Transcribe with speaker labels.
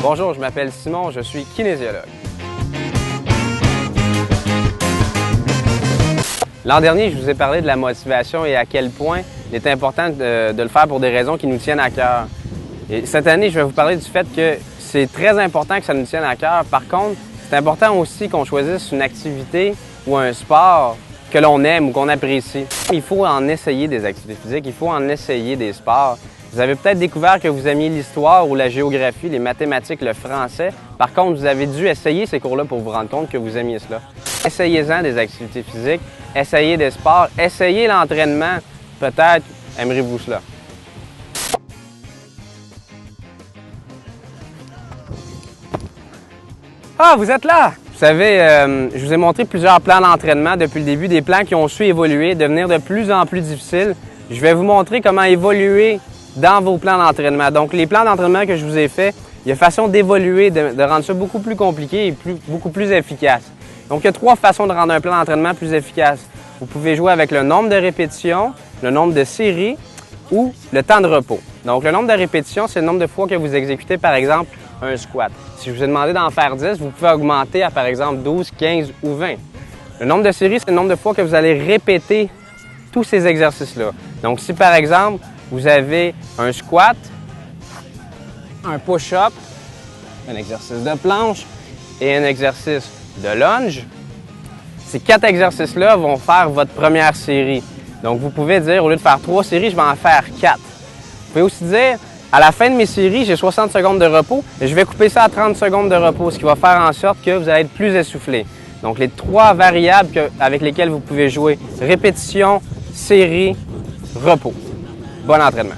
Speaker 1: Bonjour, je m'appelle Simon, je suis kinésiologue. L'an dernier, je vous ai parlé de la motivation et à quel point il est important de le faire pour des raisons qui nous tiennent à cœur. Et cette année, je vais vous parler du fait que c'est très important que ça nous tienne à cœur. Par contre, c'est important aussi qu'on choisisse une activité ou un sport que l'on aime ou qu'on apprécie. Il faut en essayer des activités physiques, il faut en essayer des sports. Vous avez peut-être découvert que vous aimiez l'histoire ou la géographie, les mathématiques, le français. Par contre, vous avez dû essayer ces cours-là pour vous rendre compte que vous aimiez cela. Essayez-en des activités physiques, essayez des sports, essayez l'entraînement. Peut-être aimerez-vous cela. Ah, vous êtes là! Vous savez, je vous ai montré plusieurs plans d'entraînement depuis le début, des plans qui ont su évoluer, devenir de plus en plus difficiles. Je vais vous montrer comment évoluer dans vos plans d'entraînement. Donc, les plans d'entraînement que je vous ai faits, il y a façon d'évoluer, de rendre ça beaucoup plus compliqué et beaucoup plus efficace. Donc, il y a 3 façons de rendre un plan d'entraînement plus efficace. Vous pouvez jouer avec le nombre de répétitions, le nombre de séries ou le temps de repos. Donc, le nombre de répétitions, c'est le nombre de fois que vous exécutez, par exemple, un squat. Si je vous ai demandé d'en faire 10, vous pouvez augmenter à, par exemple, 12, 15 ou 20. Le nombre de séries, c'est le nombre de fois que vous allez répéter tous ces exercices-là. Donc, si, par exemple, vous avez un squat, un push-up, un exercice de planche et un exercice de lunge, ces 4 exercices-là vont faire votre première série. Donc, vous pouvez dire, au lieu de faire 3 séries, je vais en faire 4. Vous pouvez aussi dire, à la fin de mes séries, j'ai 60 secondes de repos et je vais couper ça à 30 secondes de repos, ce qui va faire en sorte que vous allez être plus essoufflé. Donc, les 3 variables avec lesquelles vous pouvez jouer, répétition, série, repos. Bon entraînement.